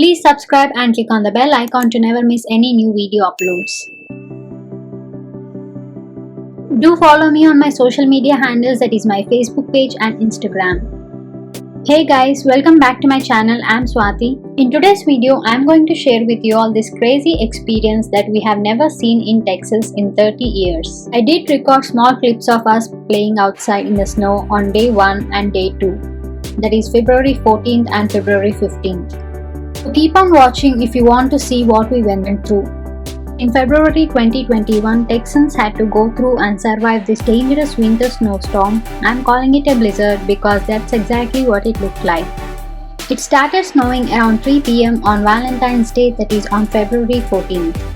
Please subscribe and click on the bell icon to never miss any new video uploads. Do follow me on my social media handles, that is my Facebook page and Instagram. Hey guys, welcome back to my channel. I'm Swathi. In today's video, I'm going to share with you all this crazy experience that we have never seen in Texas in 30 years. I did record small clips of us playing outside in the snow on day 1 and day 2. That is February 14th and February 15th. So keep on watching if you want to see what we went through. In February 2021, Texans had to go through and survive this dangerous winter snowstorm. I'm calling it a blizzard because that's exactly what it looked like. It started snowing around 3 p.m. on Valentine's Day, that is on February 14th.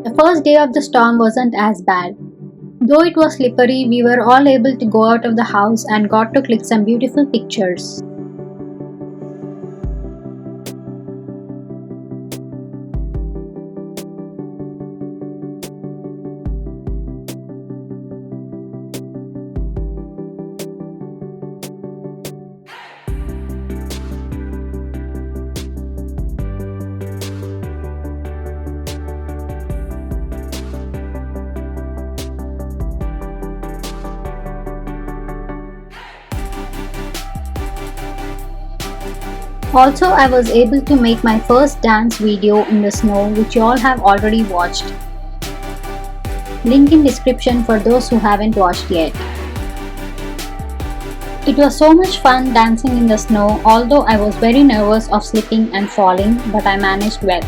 The first day of the storm wasn't as bad. Though it was slippery, we were all able to go out of the house and got to click some beautiful pictures. Also, I was able to make my first dance video in the snow, which you all have already watched. Link in description for those who haven't watched yet. It was so much fun dancing in the snow, although I was very nervous of slipping and falling, but I managed well.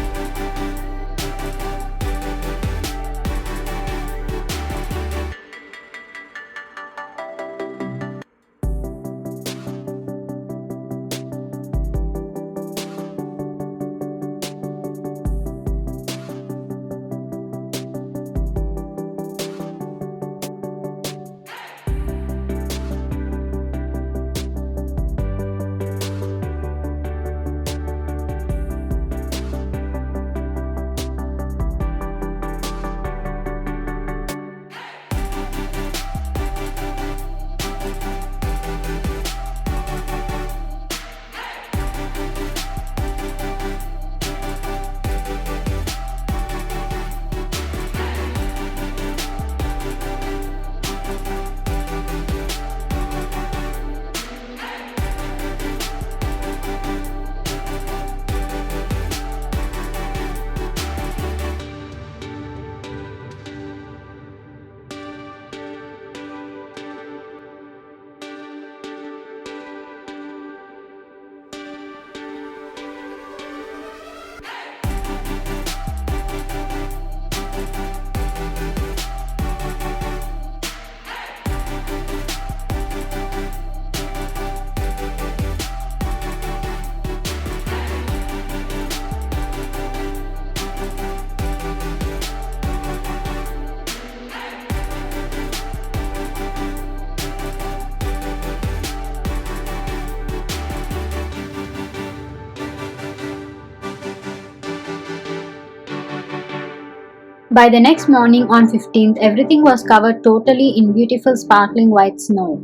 By the next morning on 15th, everything was covered totally in beautiful sparkling white snow.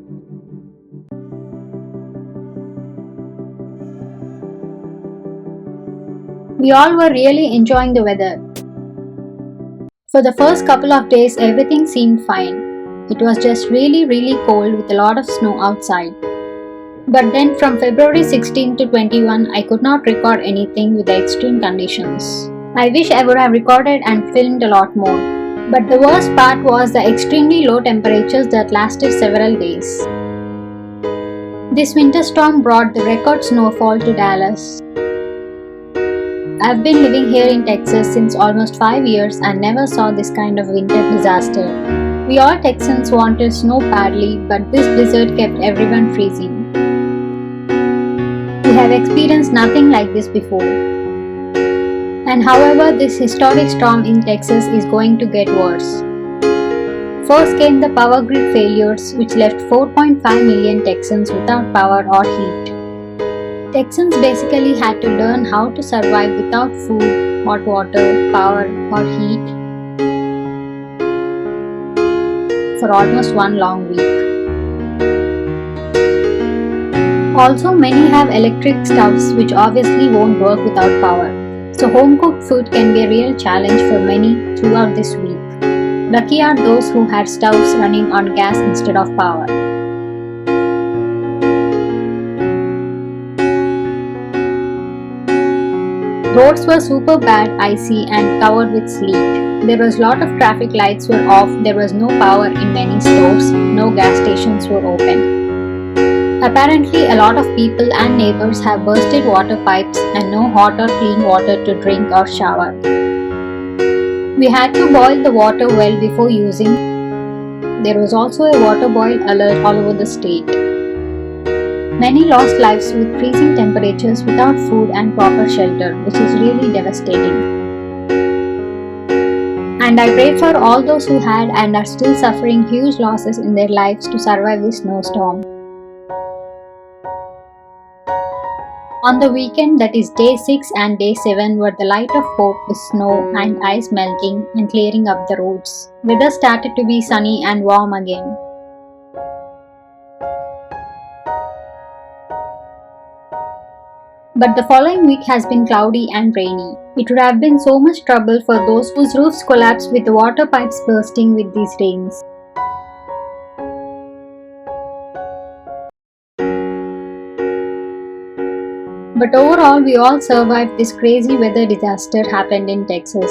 We all were really enjoying the weather. For the first couple of days, everything seemed fine. It was just really cold with a lot of snow outside. But then from February 16 to 21, I could not record anything with the extreme conditions. I wish I would have recorded and filmed a lot more. But the worst part was the extremely low temperatures that lasted several days. This winter storm brought the record snowfall to Dallas. I've been living here in Texas since almost 5 years and never saw this kind of winter disaster. We all Texans wanted snow badly, but this blizzard kept everyone freezing. We have experienced nothing like this before. And however, this historic storm in Texas is going to get worse. First came the power grid failures, which left 4.5 million Texans without power or heat. Texans basically had to learn how to survive without food, hot water, power, or heat for almost one long week. Also, many have electric stoves which obviously won't work without power. So home cooked food can be a real challenge for many throughout this week. Lucky are those who had stoves running on gas instead of power. Roads were super bad, icy and covered with sleet. There was a lot of traffic lights were off, there was no power in many stores, no gas stations were open. Apparently a lot of people and neighbors have bursted water pipes and no hot or clean water to drink or shower. We had to boil the water well before using. There was also a water boil alert all over the state. Many lost lives with freezing temperatures without food and proper shelter, which is really devastating. And I pray for all those who had and are still suffering huge losses in their lives to survive this snowstorm. On the weekend, that is day 6 and day 7, were the light of hope with snow and ice melting and clearing up the roads. Weather started to be sunny and warm again. But the following week has been cloudy and rainy. It would have been so much trouble for those whose roofs collapsed with the water pipes bursting with these rains. But overall, we all survived this crazy weather disaster happened in Texas.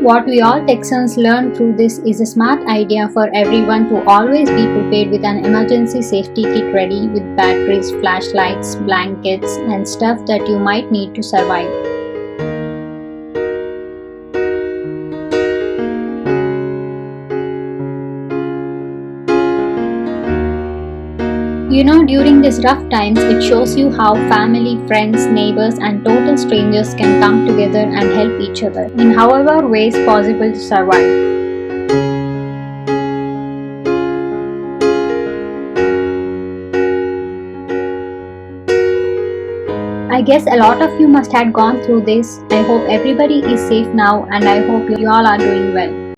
What we all Texans learned through this is a smart idea for everyone to always be prepared with an emergency safety kit ready with batteries, flashlights, blankets, and stuff that you might need to survive. You know, during these rough times, it shows you how family, friends, neighbors, and total strangers can come together and help each other in however ways possible to survive. I guess a lot of you must have gone through this. I hope everybody is safe now and I hope you all are doing well.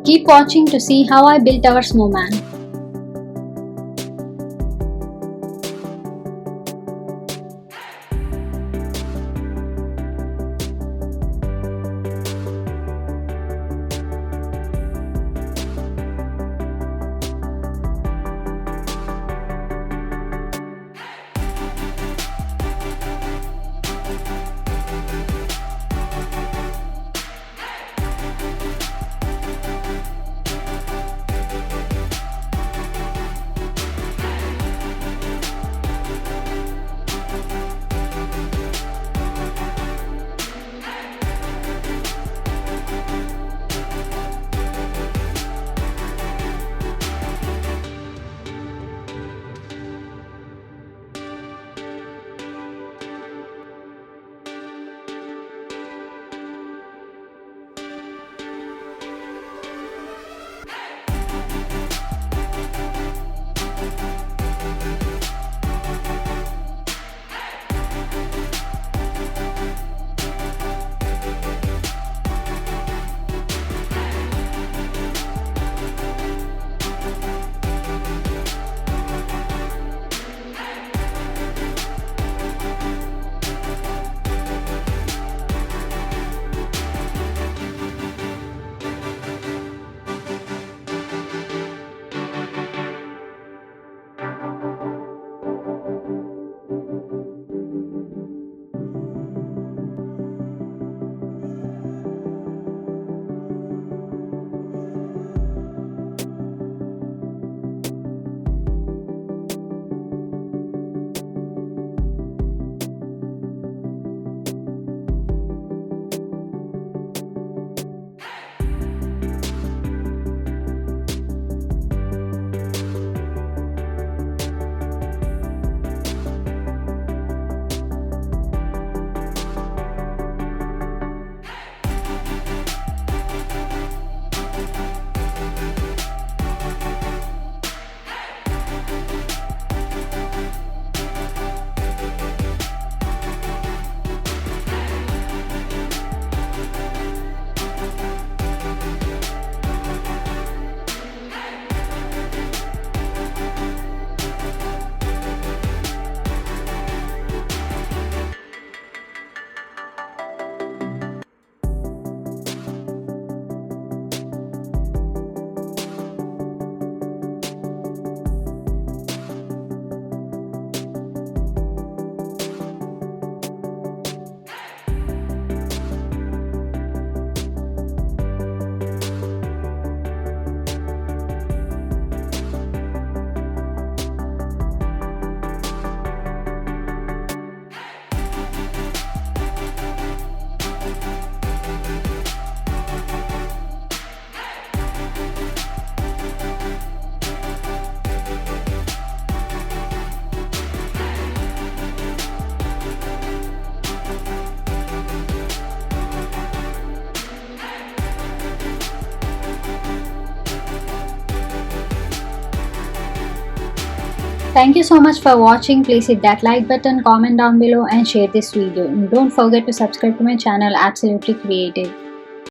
Keep watching to see how I built our snowman. Thank you so much for watching. Please hit that like button, comment down below and share this video. And don't forget to subscribe to my channel Absolutely Creative.